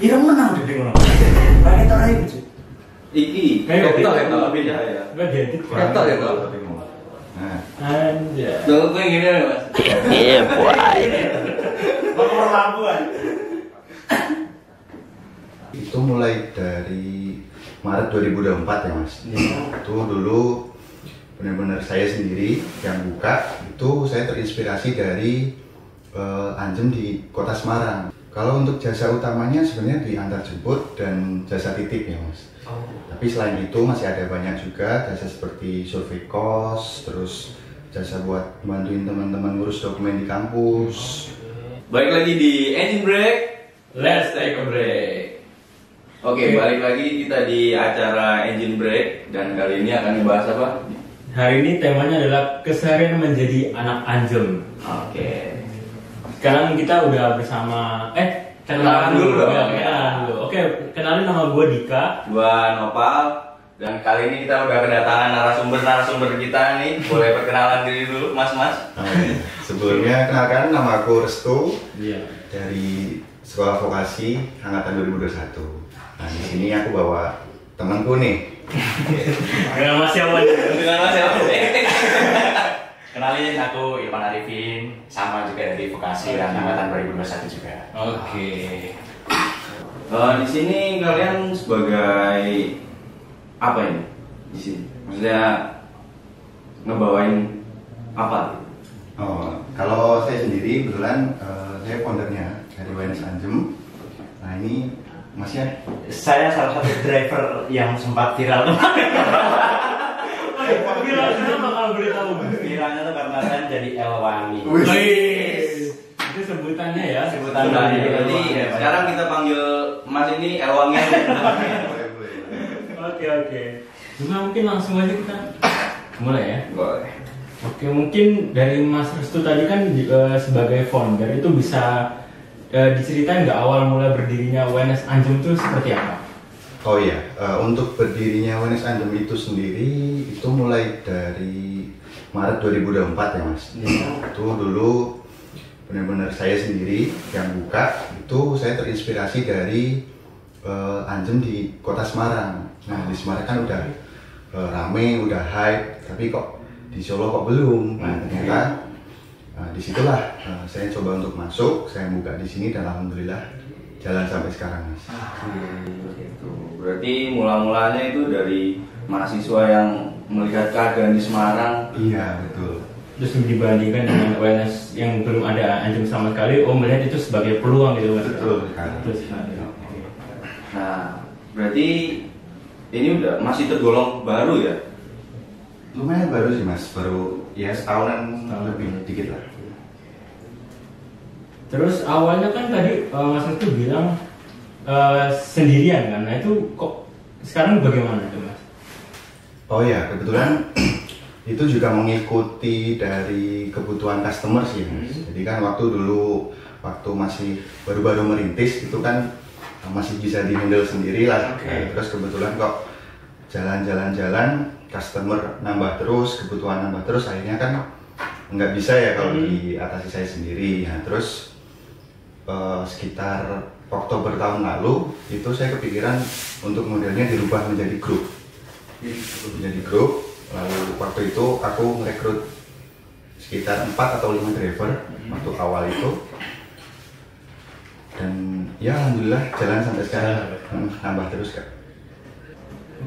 Ireng menang udah ngono. Pakai tok ae. Iki kayak ketok ya, ketok. beda ya. Enggak diedit kan? Ketok ya, Pak. Nah, Anjay. Tuh gue gini ya, Mas. Iya, boy. nomor lampuan. Itu mulai dari Maret 2024 ya Mas. Itu dulu benar-benar saya sendiri yang buka. Itu saya terinspirasi dari Anjem di Kota Semarang. Kalau untuk jasa utamanya sebenarnya di antar jemput dan jasa titip ya Mas. Tapi selain itu masih ada banyak juga jasa seperti survei kos, terus jasa buat bantuin teman-teman ngurus dokumen di kampus. Balik lagi di Engine Break. Let's take a break. Oke, balik lagi kita di acara Engine Break dan kali ini akan membahas apa? Hari ini temanya adalah keseharian menjadi anak Anjem. Oke. Sekarang kita udah bersama Kenalan dulu dong. Ya, kenalan dulu. Oke, kenalin nama gue Dika. Gua Nopal dan kali ini kita udah kedatangan narasumber kita nih. Boleh perkenalan diri dulu, Mas-mas. Sebelumnya kenalkan nama aku Restu Iya. dari Sekolah Vokasi Angkatan 2021. Nah di sini aku bawa temanku nih. Nama siapa nih? Dengan Mas ya. Kenalin aku Irfan Arifin, sama juga dari Vokasi dan angkatan 2021 juga. Oke. Di sini kalian sebagai apa ini? Di sini, maksudnya ngebawain apa? Oh, kalau saya sendiri kebetulan saya foundernya dari WNS Anjem. Nah ini Masnya Saya salah satu driver yang sempat viral kemarin. Viral kenapa kalau boleh tahu? Viralnya tuh karena kan jadi Elwangi. Wih. Itu sebutannya ya. Sebutan Berarti dari sekarang kita panggil Mas ini Elwangi. Oke. Juga mungkin langsung aja kita mulai ya. Boleh. Oke, mungkin dari Mas Restu tadi kan sebagai founder itu bisa diceritain nggak awal mulai berdirinya WNS Anjem itu seperti apa? Oh iya, untuk berdirinya WNS Anjem itu sendiri itu mulai dari Maret 2024 ya Mas. Itu dulu benar-benar saya sendiri yang buka. Itu saya terinspirasi dari Anjem di Kota Semarang. Nah di Semarang kan udah rame, udah hype, tapi kok di Solo kok belum. Nah ternyata disitulah saya coba untuk masuk, saya buka di sini dan alhamdulillah jalan sampai sekarang Mas. Gitu. Berarti mula-mulanya itu dari mahasiswa yang melihat keadaan di Semarang. Iya betul. Terus dibandingkan dengan WNS yang belum ada Anjem sama sekali, melihat itu sebagai peluang gitu Mas. Betul sekali. Betul sekali. Nah, berarti ini udah masih tergolong baru ya? Lumayan baru sih Mas, baru ya setahunan lebih dikit lah. Terus awalnya kan tadi Mas Restu bilang sendirian kan, nah itu kok sekarang bagaimana itu Mas? Oh ya, kebetulan itu juga mengikuti dari kebutuhan customer sih Mas. Jadi kan waktu masih baru-baru merintis itu kan masih bisa di-handle sendiri lah. Terus kebetulan kok jalan-jalan customer nambah terus, kebutuhan nambah terus, akhirnya kan nggak bisa ya kalau diatasi saya sendiri. Nah terus sekitar Oktober tahun lalu itu saya kepikiran untuk modelnya dirubah menjadi grup. Lalu waktu itu aku merekrut sekitar 4 atau 5 driver waktu awal itu, dan ya alhamdulillah jalan sampai sekarang, nambah terus Kak.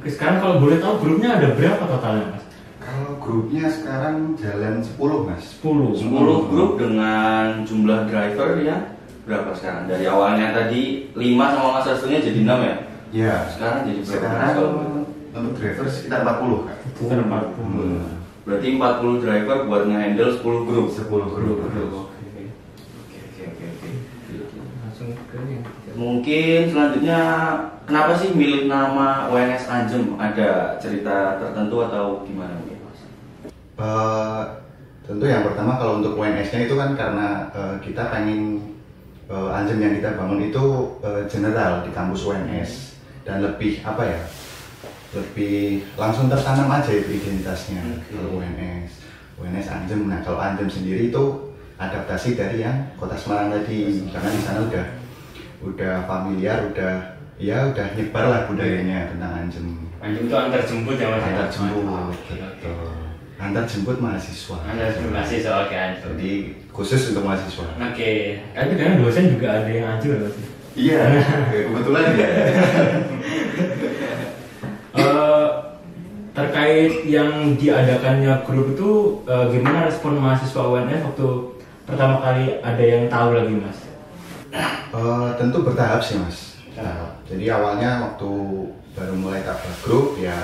Oke, sekarang kalau boleh tahu grupnya ada berapa totalnya Mas? Kalau grupnya sekarang jalan 10 Mas. 10 grup dengan jumlah driver ya berapa sekarang? Dari awalnya tadi 5 sama Mas Restunya jadi 6 ya? Ya. Sekarang jadi berapa? Sekarang untuk driver sekitar 40 Kak. Sekitar 40. Berarti 40 driver buat nge-handle 10 grup. 10 grup. Oke. Langsung ke yang Mungkin selanjutnya kenapa sih milih nama WNS Anjem? Ada cerita tertentu atau gimana mungkin Mas? Tentu yang pertama kalau untuk WNS-nya itu kan karena kita pengen Anjem yang kita bangun itu general di kampus WNS dan lebih apa ya? Lebih langsung tertanam aja itu identitasnya. Kalau WNS Anjem. Nah kalau Anjem sendiri itu adaptasi dari yang Kota Semarang tadi, karena di sana udah udah familiar, udah nyebar lah budayanya tentang Anjem. Anjem itu antar jemput ya mas? Antar jemput, Oke. betul. Antar jemput mahasiswa. Antar jemput mahasiswa, oke anjem. Jadi khusus untuk mahasiswa. Oke, tapi dengan dosen juga ada yang anjem ya mas? Iya, kebetulan ya. Terkait yang diadakannya grup itu gimana respon mahasiswa UNS waktu pertama kali ada yang tahu lagi mas? Tentu bertahap sih mas. Jadi awalnya waktu baru mulai tabah grup ya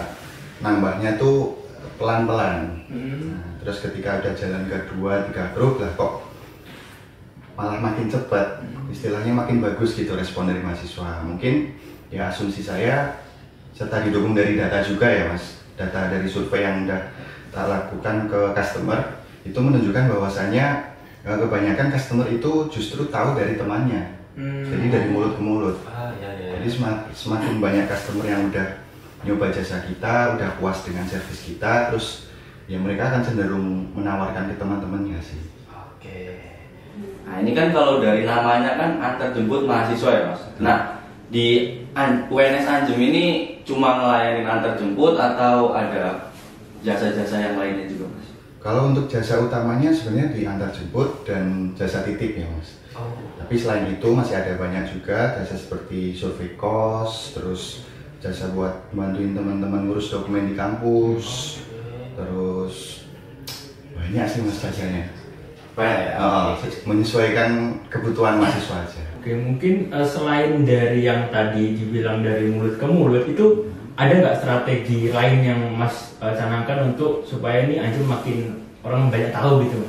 nambahnya tuh pelan-pelan. Nah, terus ketika udah jalan kedua, 3 grup lah kok malah makin cepat, istilahnya makin bagus gitu respon dari mahasiswa. Mungkin ya asumsi saya serta didukung dari data juga ya mas. Data dari survei yang udah tak lakukan ke customer itu menunjukkan bahwasannya kebanyakan customer itu justru tahu dari temannya. Jadi dari mulut ke mulut. Jadi semakin banyak customer yang udah nyoba jasa kita, udah puas dengan servis kita, terus ya mereka akan cenderung menawarkan ke teman-temannya sih. Oke. Nah ini kan kalau dari namanya kan antar jemput mahasiswa ya mas. Nah di UNS Anjem ini cuma ngelayanin antar jemput atau ada jasa-jasa yang lainnya juga mas? Kalau untuk jasa utamanya sebenarnya di antar jemput dan jasa titip ya mas. Tapi selain itu masih ada banyak juga jasa seperti survei kos, terus jasa buat bantuin teman-teman ngurus dokumen di kampus, terus banyak sih mas jasanya. Menyesuaikan kebutuhan mahasiswa aja. Oke, mungkin selain dari yang tadi dibilang dari mulut ke mulut itu ada nggak strategi lain yang mas canangkan untuk supaya ini Anjem makin orang banyak tahu gitu?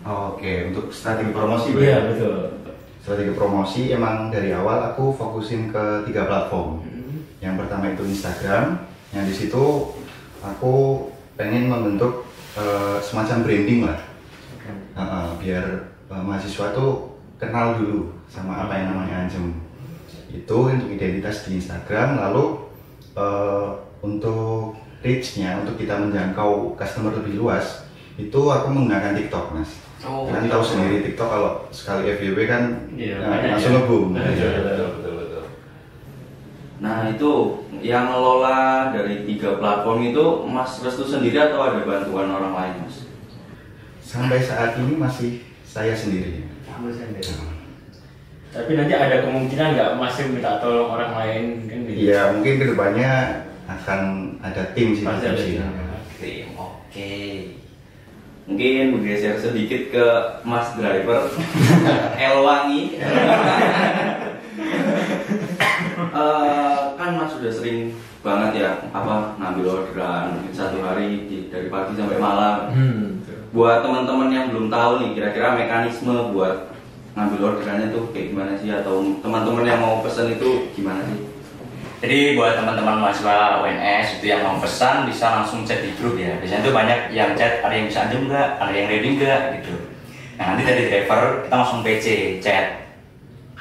Oke, untuk strategi promosi Iya betul. Strategi promosi emang dari awal aku fokusin ke 3 platform. Yang pertama itu Instagram, yang di situ aku pengen membentuk semacam branding lah, biar mahasiswa tuh kenal dulu sama apa yang namanya Anjem. Itu untuk identitas di Instagram. Lalu untuk reach-nya, untuk kita menjangkau customer lebih luas, itu aku menggunakan TikTok mas. Kan tahu sendiri TikTok kalau sekali FYP kan langsung nge-boom. Betul. Nah itu yang ngelola dari 3 platform itu Mas Restu sendiri atau ada bantuan orang lain mas? Sampai saat ini masih saya sendiri. Tapi nanti ada kemungkinan nggak masih minta tolong orang lain kan? Gitu? Iya mungkin kedepannya akan ada tim sih. Pasti ada sih. tim. Oke. Mungkin bergeser sedikit ke Mas Driver Elwangi. Kan Mas sudah sering banget ya ngambil orderan mungkin 1 hari dari pagi sampai malam. Buat teman-teman yang belum tahu nih kira-kira mekanisme buat ngambil orderannya tuh kayak gimana sih, atau teman-teman yang mau pesen itu gimana sih? Jadi buat teman-teman mahasiswa UNS itu yang mau pesan bisa langsung chat di grup ya. Biasanya tuh banyak yang chat, ada yang bisa Anjem nggak, ada yang ready nggak gitu. Nah nanti dari driver kita langsung PC chat.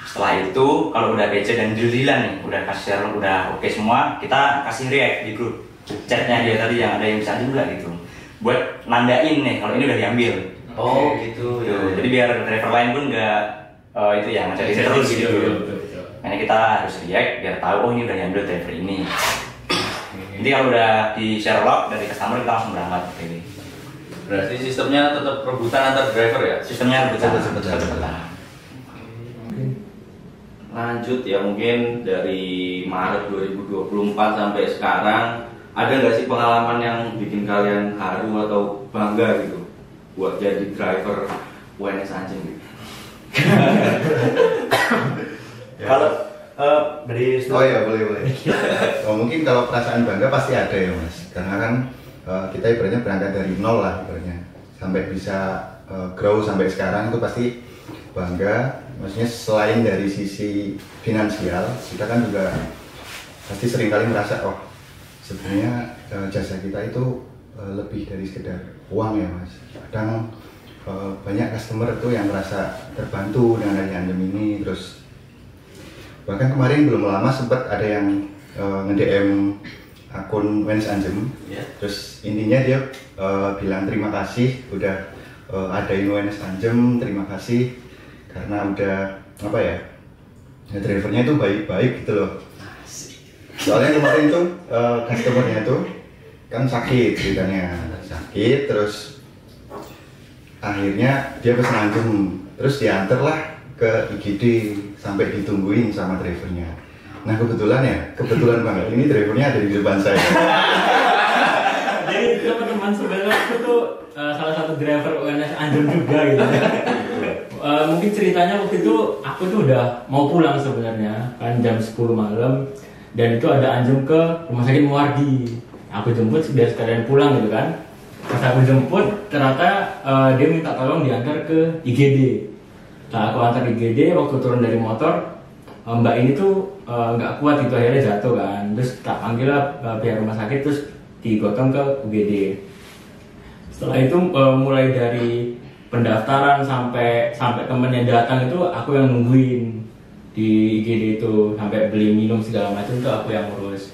Setelah itu kalau udah PC dan deal-dealan nih, udah kasir, udah oke semua, kita kasih react di grup chatnya dia tadi yang ada yang bisa Anjem nggak gitu. Buat nandain nih kalau ini udah diambil. Oh gitu. Jadi biar driver lain pun nggak itu ya macam terus gitu. Makanya kita harus react biar tahu oh ini udah diambil driver ini. Jadi kalau udah di share log dari customer kita langsung berangkat ke ini. Berarti sistemnya tetap rebutan antar driver ya? Sistemnya betul. Lanjut ya, mungkin dari Maret 2024 sampai sekarang ada nggak sih pengalaman yang bikin kalian haru atau bangga gitu buat jadi driver UNS Anjem gitu? Kalau dari Oh iya boleh. Mungkin kalau perasaan bangga pasti ada ya mas, karena kan kita ibaratnya berangkat dari nol lah ibaratnya, sampai bisa grow sampai sekarang itu pasti bangga. Maksudnya selain dari sisi finansial, kita kan juga pasti seringkali merasa oh sebenarnya jasa kita itu lebih dari sekedar uang ya mas. Kadang banyak customer itu yang merasa terbantu dengan adanya Anjem ini. Terus bahkan kemarin belum lama sempat ada yang nge-DM akun UNS Anjem, terus intinya dia bilang terima kasih udah adain UNS Anjem, terima kasih karena udah Ya, drivernya itu baik-baik gitu loh. Soalnya kemarin tuh customernya tuh kan sakit ceritanya, sakit terus akhirnya dia pesen anjem, terus diantar lah ke IGD sampai ditungguin sama drivernya. Nah kebetulan banget ini drivernya ada di depan saya. Jadi teman-teman sebenarnya aku tuh salah satu driver UNS Anjem juga gitu. Mungkin ceritanya waktu itu aku tuh udah mau pulang sebenarnya kan jam 10 malam dan itu ada Anjem ke rumah sakit Muardi. Aku jemput biar sekalian pulang gitu kan. Pas aku jemput ternyata dia minta tolong diantar ke IGD. Nah aku antar IGD, waktu turun dari motor mbak ini tuh nggak kuat gitu akhirnya jatuh kan. Terus tak panggil lah pihak rumah sakit terus digotong ke UGD. Setelah itu mulai dari pendaftaran sampai temennya datang itu aku yang nungguin di IGD itu, sampai beli minum segala macam itu aku yang ngurus.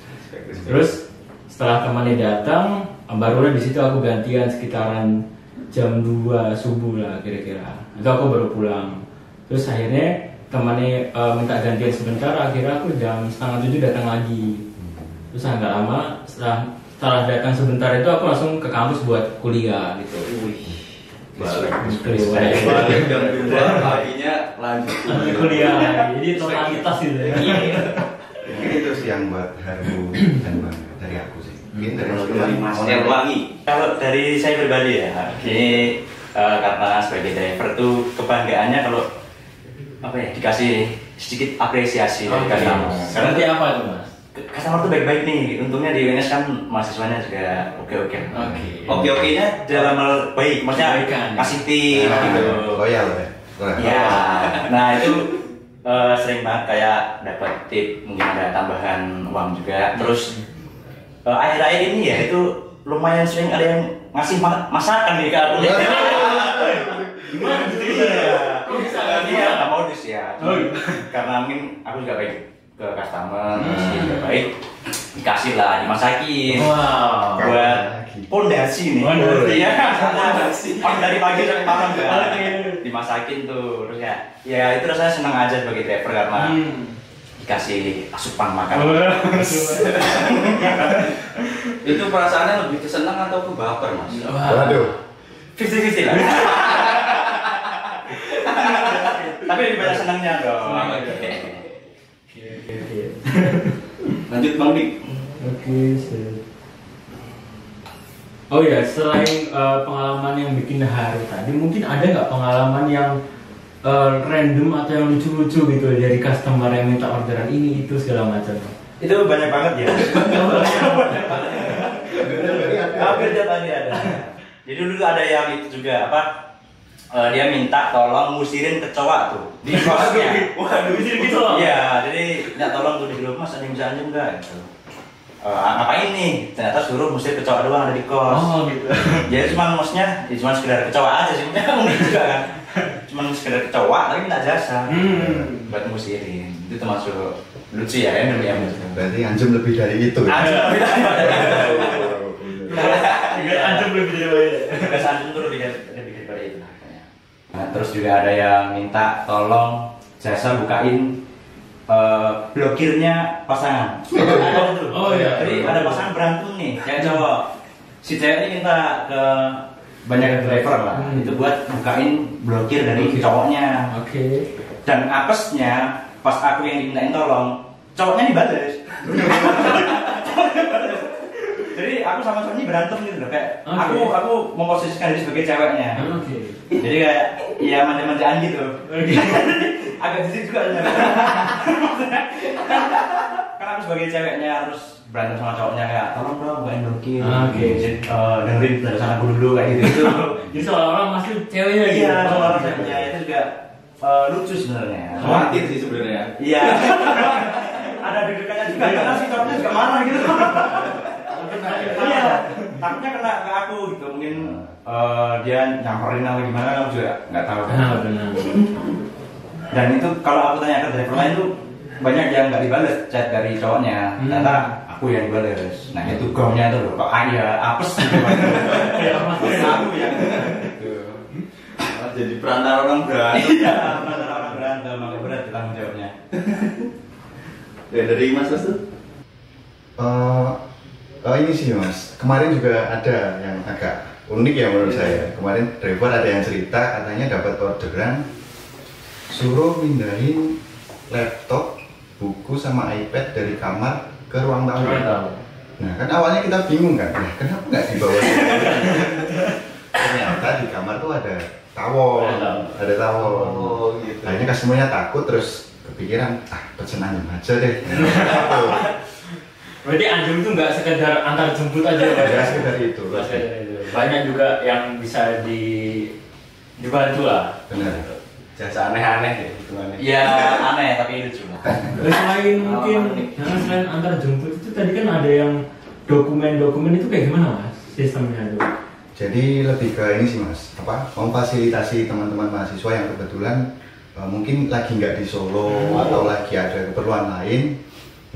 Terus setelah temannya datang barulah di situ aku gantian sekitaran jam 2 subuh lah kira-kira. Itu aku baru pulang. Terus akhirnya temannya minta gantian sebentar, akhirnya aku jam 6:30 datang lagi. Terus agak lama setelah datang sebentar itu aku langsung ke kampus buat kuliah gitu. Balik jam 2 paginya lanjut kuliah lagi. Jadi totalitas gitu ya. Mungkin itu sih yang buat haru dan bangga dari aku sih. Mungkin dari Mas Erwangi. Kalau dari saya pribadi ya, ini karena sebagai driver tuh kebanggaannya kalau apa ya dikasih sedikit apresiasi dari customer. Karena Seperti apa itu mas? customer tuh baik-baik nih. Untungnya di UNS kan mahasiswanya juga oke-oke. Oke-okenya dalam hal baik, maksudnya kasih tip gitu. Loyal ya. Ya, nah itu sering banget kayak dapat tip, mungkin ada tambahan uang juga. Terus akhir-akhir ini ya itu lumayan sering ada yang ngasih masakan nih ke aku. Gimana gitu ya? Kok bisa dia nggak modus ya? Karena mungkin aku juga baik ke customer, terus dia juga baik, dikasih lah, dimasakin. Wow. Buat pondasi nih. Iya. Pas dari pagi sampai malam kan. Dimasakin tuh, terus ya itu rasanya senang aja sebagai driver karena dikasih asupan makan. Itu perasaannya lebih ke senang atau ke baper mas? Waduh. 50-50 lah. Tapi lebih banyak senangnya dong. Lanjut Bang Dik. Oke, oh ya, selain pengalaman yang bikin haru tadi, mungkin ada nggak pengalaman yang random atau yang lucu-lucu gitu dari customer yang minta orderan ini itu segala macam? Itu banyak banget ya. Hampir tiap hari ada. Jadi dulu ada yang itu juga apa? Dia minta tolong ngusirin kecoa tuh di kosnya. Waduh, ngusirin kecoa. Iya, jadi minta tolong tuh di grup, Mas ada yang bisa anjem enggak gitu. Ngapain nih? Ternyata suruh musir kecoa doang ada di kos. Oh gitu. Jadi maksudnya cuma sekedar kecoa aja sih, mungkin juga kan. Cuma sekedar kecoa tapi minta jasa buat musirin. Itu termasuk lucu ya yang Berarti anjem lebih dari itu. Anjem lebih dari Anjem lebih dari anjem tuh lebih daripada itu. Nah, terus juga ada yang minta tolong jasa bukain blokirnya pasangan. Oh iya. Jadi ada pasangan berantem nih, kayak cowok. Si cewek ini minta ke banyak driver lah, itu buat bukain blokir dari cowoknya. Oke. Dan apesnya pas aku yang dimintain tolong, cowoknya dibales. Jadi aku sama suami berantem gitu loh, kayak aku memposisikan diri sebagai ceweknya. Oke. Jadi kayak ya manja-manjaan gitu. Agak jijik juga sebenarnya. Karena aku sebagai ceweknya harus berantem sama cowoknya kayak tolong dong bukain blokir. Dengerin penjelasan aku dulu kayak gitu. Jadi seolah-olah Mas tuh ceweknya gitu. Iya, soal ceweknya itu juga lucu sebenarnya. Khawatir sih sebenarnya. Iya. Ada deg-degannya juga karena si cowoknya juga marah gitu. Iya, takutnya kena ke aku gitu, mungkin dia nyamperin atau gimana aku juga nggak tahu. Benar. Dan itu kalau aku tanya ke driver lain tuh banyak yang nggak dibales chat dari cowoknya, ternyata aku yang dibales. Nah itu gongnya tuh loh, kok apes gitu. Aku ya. Jadi perantara orang berantem. Iya, perantara orang berantem, maka berat tanggung jawabnya. Ya, dari Mas tuh? Ini sih Mas, kemarin juga ada yang agak unik ya menurut saya. Kemarin driver ada yang cerita katanya dapat orderan suruh pindahin laptop, buku sama iPad dari kamar ke ruang tamu. Nah kan awalnya kita bingung kan, nah, kenapa nggak dibawa? Ternyata di kamar tuh ada tawon, Oh, gitu. Akhirnya customernya takut terus kepikiran, pesen anjing aja deh. Berarti anjing itu nggak sekedar antar jemput aja Pak? Ya sekedar itu. Banyak juga yang bisa dibantu lah. Benar. Jasa aneh-aneh ya hitungannya. Ya aneh tapi lucu lah. Selain mungkin, selain antar jemput itu tadi kan ada yang dokumen-dokumen itu kayak gimana Mas sistemnya itu? Jadi lebih ke ini sih Mas, memfasilitasi teman-teman mahasiswa yang kebetulan mungkin lagi nggak di Solo atau lagi ada keperluan lain.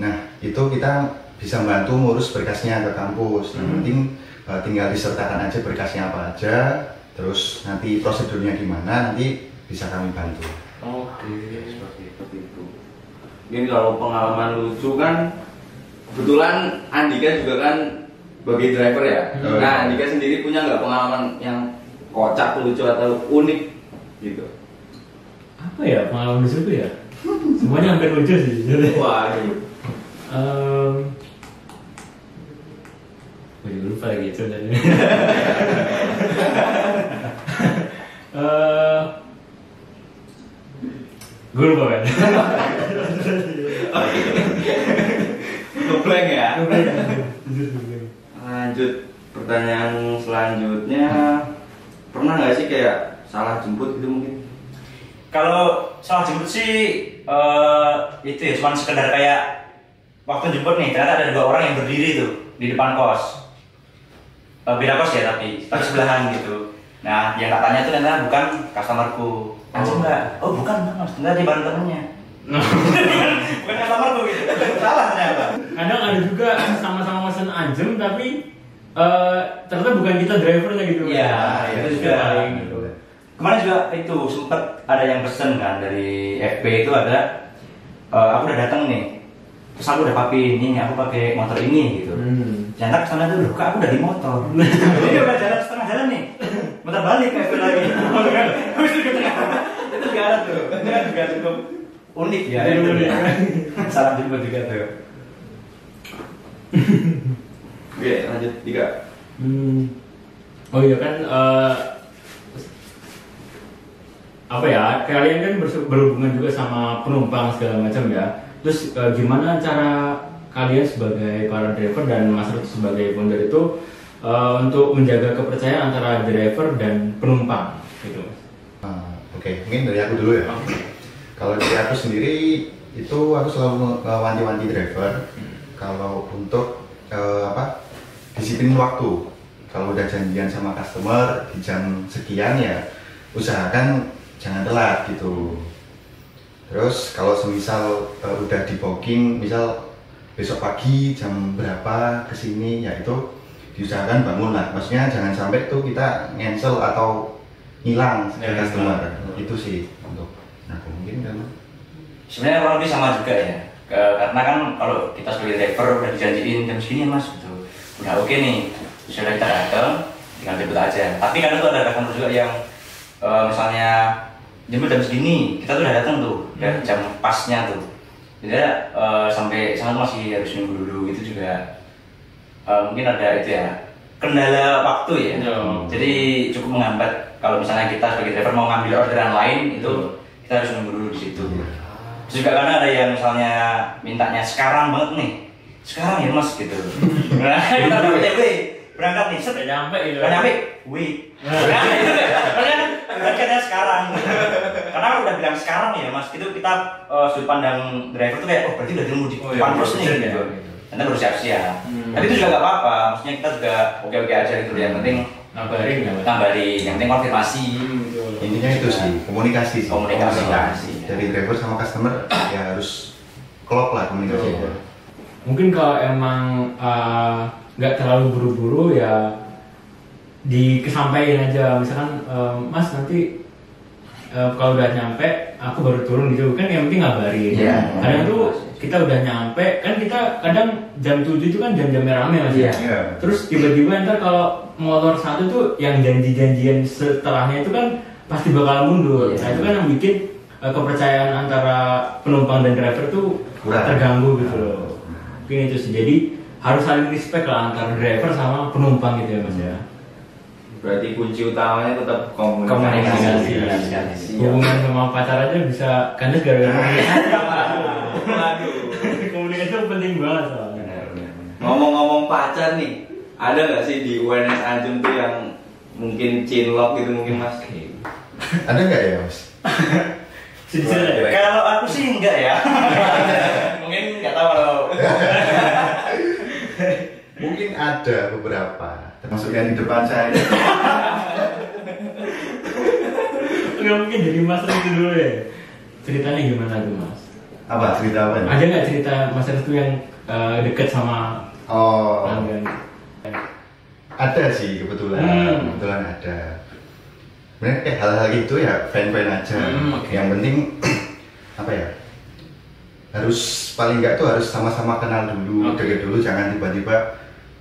Nah itu kita bisa bantu ngurus berkasnya ke kampus. Yang penting tinggal disertakan aja berkasnya apa aja, terus nanti prosedurnya gimana nanti bisa kami bantu. Oke, seperti itu. Mungkin kalau pengalaman lucu kan, kebetulan Andika juga kan sebagai driver ya. Nah, Andika sendiri punya nggak pengalaman yang kocak, lucu atau unik gitu? Apa ya pengalaman lucu itu ya? Semuanya hampir lucu sih. Waduh. Gue juga lupa lagi itu tadi. Gue lupa kan. Ngebleng ya. Lanjut pertanyaan selanjutnya, pernah nggak sih kayak salah jemput gitu mungkin? Kalau salah jemput sih itu ya cuma sekedar kayak waktu jemput nih ternyata ada 2 orang yang berdiri tuh di depan kos. Beda kos ya tapi sebelahan gitu. Nah yang tak tanya tuh ternyata bukan customerku. Anjing enggak? Oh bukan Mas, enggak dia bareng temennya. Bukan customerku gitu. Salah ternyata. Kadang ada juga sama-sama mesen anjem tapi ternyata bukan kita drivernya gitu. Iya, itu juga paling gitu. Kemarin juga itu sempet ada yang pesen kan dari FB itu ada aku udah datang nih. Terus aku udah pakai ini, aku pakai motor ini gitu. Ternyata kesana tuh, kok aku udah di motor. Jadi udah jalan setengah jalan nih, muter balik ke FB lagi. Habis itu itu juga ada tuh. Itu kan juga cukup unik ya. Salah jemput juga tuh. Oke, lanjut 3. Oh iya kan apa ya, kalian kan berhubungan juga sama penumpang segala macam ya. Terus gimana cara kalian sebagai para driver dan Mas Ruth sebagai founder itu untuk menjaga kepercayaan antara driver dan penumpang gitu Mas? Oke, mungkin dari aku dulu ya. Kalau dari aku sendiri itu aku selalu wanti-wanti driver kalau untuk disiplin waktu. Kalau udah janjian sama customer di jam sekian ya usahakan jangan telat gitu. Terus kalau semisal udah di booking, misal besok pagi jam berapa kesini, ya itu diusahakan bangun lah. Maksudnya jangan sampai tuh kita cancel atau hilang ke customer. Itu sih untuk aku mungkin kan. Sebenarnya kurang lebih sama juga ya. Karena kan kalau kita sebagai driver udah dijanjiin jam segini Mas gitu. Udah oke nih, sudah kita datang, tinggal jemput aja. Tapi kan itu ada customer juga yang misalnya jemput jam segini, kita tuh udah datang tuh, udah jam pasnya tuh. Jadi sampai sana tuh masih harus nunggu dulu, itu juga mungkin ada itu ya kendala waktu ya. Jadi cukup menghambat kalau misalnya kita sebagai driver mau ngambil orderan lain itu kita harus nunggu dulu di situ. Terus juga karena ada yang misalnya mintanya sekarang banget nih, sekarang ya Mas gitu. Nah kita berangkat nih, Udah nyampe gitu. udah nyampe, wih. Nah itu deh, katanya sekarang. Karena kan udah bilang sekarang ya Mas, itu kita sudut pandang driver tuh kayak oh berarti udah nunggu di depan terus nih gitu. Nanti baru siap-siap. Tapi itu juga gak apa-apa, maksudnya kita juga oke-oke aja gitu. Yang penting ngabarin, yang penting konfirmasi. Intinya itu sih komunikasi sih. Komunikasi. Dari driver sama customer ya harus klop lah komunikasinya. Mungkin kalau emang nggak terlalu buru-buru ya dikesampaikan aja, misalkan Mas nanti kalau udah nyampe aku baru turun gitu kan, yang penting ngabarin. Kadang tuh kita udah nyampe kan, kita kadang jam 7 itu kan jam-jam rame Mas ya. Terus tiba-tiba ntar kalau motor satu tuh yang janji-janjian setelahnya itu kan pasti bakal mundur. Nah itu kan yang bikin kepercayaan antara penumpang dan driver tuh terganggu gitu loh. Mungkin itu sih. Jadi harus saling respect lah antara driver sama penumpang gitu ya Mas ya. Berarti kunci utamanya tetap Komunikasi. Hubungan sama pacar aja bisa kandas gara-gara komunikasi. Waduh. Komunikasi itu penting banget soalnya. Ngomong-ngomong pacar nih, ada nggak sih di UNS Anjem tuh yang mungkin cinlok gitu mungkin Mas? Ada nggak ya Mas? Kalau aku sih enggak ya. Mungkin nggak tahu kalau. Mungkin ada beberapa, termasuk yang di depan saya. Nggak mungkin jadi Mas Restu dulu ya. Ceritanya gimana tuh Mas? Apa cerita apa? Ada nggak cerita Mas Restu yang deket sama pelanggan? Ada sih kebetulan ada. Sebenarnya kayak hal-hal gitu ya fan-fan aja. Yang penting apa ya? Harus paling nggak tuh harus sama-sama kenal dulu, deket dulu, jangan tiba-tiba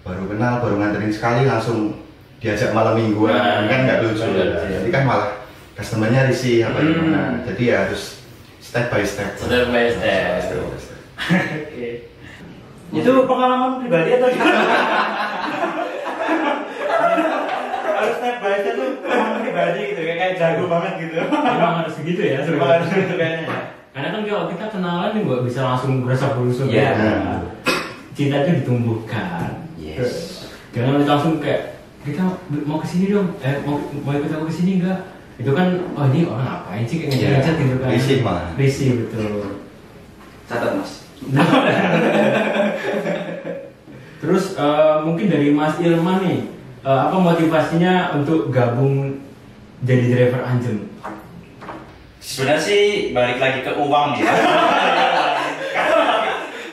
baru kenal, baru nganterin sekali langsung diajak malam mingguan, kan nggak lucu. Jadi kan malah customernya risih apa gimana. Jadi ya harus step by step. Step by step. Oke. Itu pengalaman pribadi atau gimana? Harus step by step tuh pengalaman pribadi gitu, kayak jago banget gitu. Memang harus segitu ya. Memang harus gitu kayaknya. Karena kan kalau kita kenalan nih nggak bisa langsung berasa berusung. Iya. Cinta itu ditumbuhkan. Yes. Jangan langsung kayak kita mau kesini dong, mau ikut aku kesini enggak? Itu kan, oh ini orang ngapain sih kayak ngechat gitu kan? Risih malah. Risih betul. Catat Mas. Terus mungkin dari Mas Ilman nih, apa motivasinya untuk gabung jadi driver Anjem? Sebenarnya sih balik lagi ke uang ya.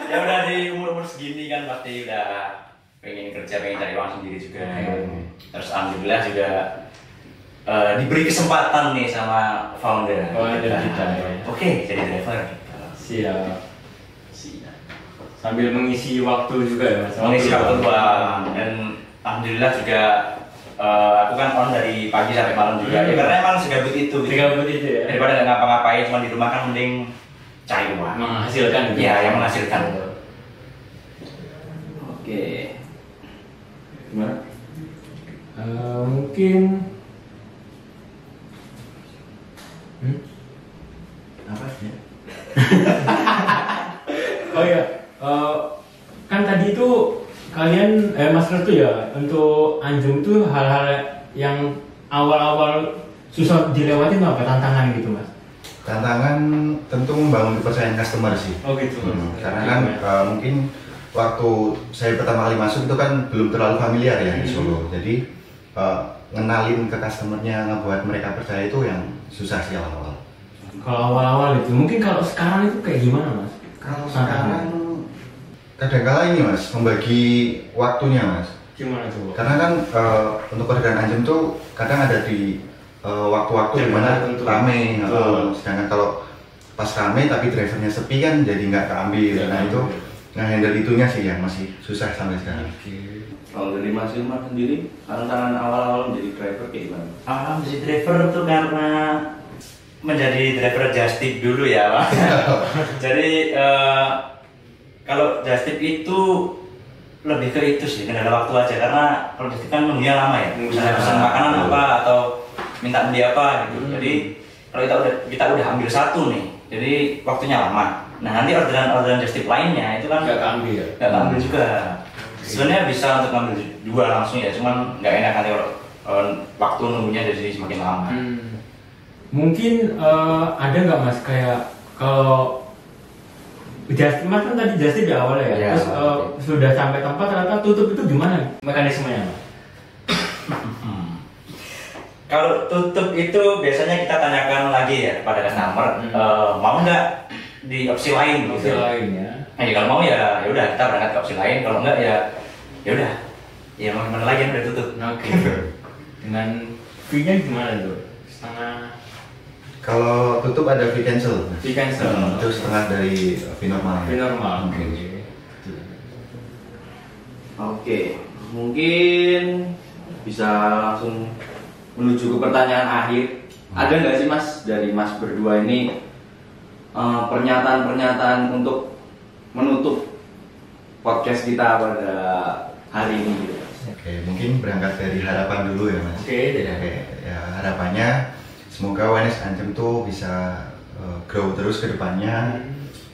Ya udah di umur segini kan pasti udah pengen kerja, pengen cari uang sendiri juga. Terus alhamdulillah juga diberi kesempatan nih sama founder kita. Oke, jadi driver. Siap. Sambil mengisi waktu juga ya Mas. Mengisi waktu luang, dan alhamdulillah juga aku kan on dari pagi sampai malam juga. Ya karena emang segabut itu. Segabut itu ya. Daripada nggak ngapa-ngapain cuma di rumah kan mending cari uang. Menghasilkan. Iya, yang menghasilkan. Oke. Gimana? Mungkin Apa ya? oh ya, kan tadi itu kalian Mas Restu ya, untuk Anjem itu hal-hal yang awal-awal susah dilewatin apa tantangan gitu Mas? Tantangan tentu membangun kepercayaan customer sih. Oh gitu. Karena kan mungkin waktu saya pertama kali masuk itu kan belum terlalu familiar ya di Solo. Jadi ngenalin ke customernya, ngebuat mereka percaya itu yang susah sih awal-awal. Kalau awal-awal itu, mungkin kalau sekarang itu kayak gimana Mas? Kalau sekarang kadang-kala ini Mas, membagi waktunya Mas. Gimana tuh? Karena kan untuk pekerjaan Anjem tuh kadang ada di waktu-waktu di mana rame. Sedangkan kalau pas rame tapi drivernya sepi kan jadi nggak keambil. Nah itu nge-handle itunya sih yang masih susah sampai sekarang. Kalau dari Mas Ilman sendiri, tantangan awal-awal menjadi driver kayak gimana? Awal menjadi driver tuh karena menjadi driver just tip dulu ya Pak. Jadi kalau just tip itu lebih ke itu sih, kendala waktu aja, karena kalau just tip kan nunggunya lama ya. Misalnya pesan makanan apa atau minta beli apa gitu. Jadi kalau kita udah ambil satu nih, jadi waktunya lama. Nah nanti orderan just tip lainnya itu kan nggak keambil. Nggak keambil juga. Sebenarnya bisa untuk ngambil dua langsung ya, cuman nggak enak nanti waktu nunggunya jadi semakin lama. Mungkin ada nggak Mas kayak kalau Mas kan tadi just tip di awal ya, terus sudah sampai tempat ternyata tutup itu gimana mekanismenya Mas? Kalau tutup itu biasanya kita tanyakan lagi ya kepada customer, mau nggak di opsi lain Opsi gitu. lain ya. Nah, kalau mau ya udah kita berangkat ke opsi lain, kalau enggak ya udah. Ya mau gimana lagi, udah tutup. Oke. Dengan fee-nya gimana tuh? Setengah. Kalau tutup ada fee cancel. Fee cancel. Itu setengah dari fee normal. Fee normal. Oke, mungkin bisa langsung menuju ke pertanyaan akhir. Ada nggak sih Mas dari Mas berdua ini pernyataan-pernyataan untuk menutup podcast kita pada hari ini? Gitu? Oke, mungkin berangkat dari harapan dulu ya Mas. Oke, ya, harapannya semoga UNS Anjem tuh bisa grow terus ke depannya,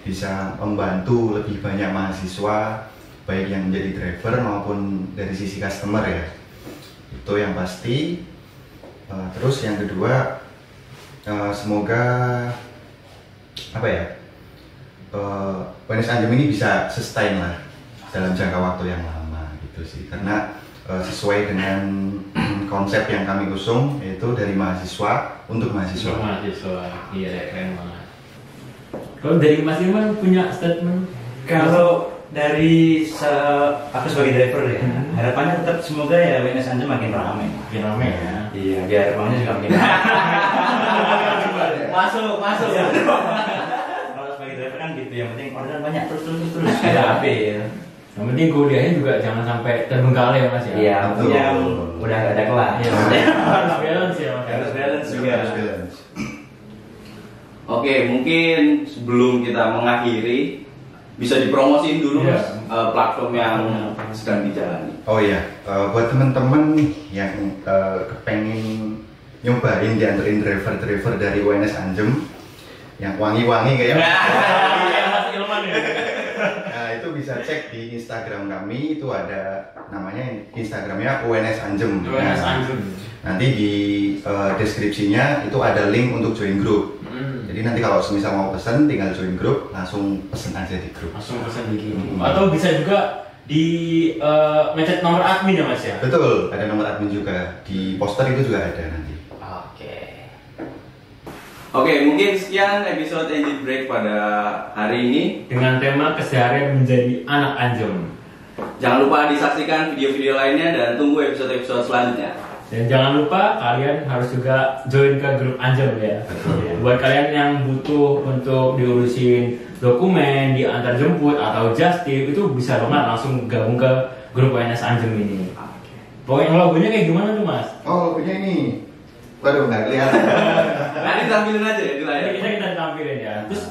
bisa membantu lebih banyak mahasiswa, baik yang menjadi driver maupun dari sisi customer ya. Itu yang pasti. Terus yang kedua, semoga apa ya, UNS Anjem ini bisa sustain lah dalam jangka waktu yang lama gitu sih, karena sesuai dengan konsep yang kami usung, yaitu dari mahasiswa untuk mahasiswa. Untuk mahasiswa, iya keren banget. Kalau dari Mas Iman punya statement? Kalau dari aku sebagai driver ya, harapannya tetap semoga ya UNS Anjem makin ramai. Makin ramai ya. Iya, biar uangnya juga makin Masuk. Kalau sebagai driver kan gitu, yang penting orderan banyak terus kayak HP ya. Yang penting kuliahnya juga jangan sampai terbengkalai ya Mas ya. Iya, punya udah gak ada kelas. Iya, harus balance ya Mas. Harus balance juga. Harus balance. Oke, mungkin sebelum kita mengakhiri bisa dipromosiin dulu Iya. Mas platform yang sedang dijalani. Oh iya, buat teman-teman nih yang kepengen nyobain dianterin driver-driver dari UNS Anjem yang wangi-wangi kayak Iya Mas Ilman ya. nah itu bisa cek di Instagram kami, itu ada namanya Instagramnya UNS Anjem. UNS Nah, Anjem. nanti di deskripsinya itu ada link untuk join grup. Jadi nanti kalau semisal mau pesen tinggal join grup, langsung pesen aja di grup. Langsung pesan di grup. Atau bisa juga di ngechat nomor admin ya Mas ya. Betul, ada nomor admin juga. Di poster itu juga ada nanti. Oke, mungkin sekian episode Engine Break pada hari ini. Dengan tema keseharian menjadi anak Anjem. Jangan lupa disaksikan video-video lainnya dan tunggu episode-episode selanjutnya. Dan jangan lupa kalian harus juga join ke grup Anjem ya. Buat kalian yang butuh untuk diurusin dokumen, diantar jemput atau just tip, itu bisa banget langsung gabung ke grup UNS Anjem ini. Pokoknya logonya kayak gimana tuh Mas? Oh, punya ini. Waduh, nggak kelihatan. Nanti tampilin aja ya di layar. Kita tampilin ya. Terus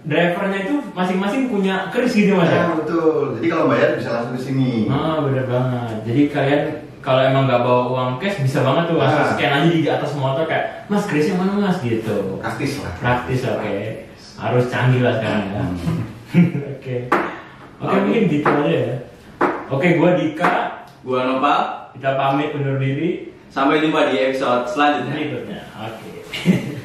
drivernya itu masing-masing punya keris gitu Mas ya? Ya, betul. Jadi kalau bayar bisa langsung ke sini. Bener banget. Jadi kalian kalau emang nggak bawa uang cash bisa banget tuh langsung scan aja di atas motor kayak Mas kerisnya mana Mas gitu. Praktis lah. Praktis, oke. Harus canggih lah sekarang ya. Oke, mungkin gitu aja ya. Oke, gua Dika. Gua Nopal. Kita pamit undur diri. Sampai jumpa di episode selanjutnya. Berikutnya. Oke.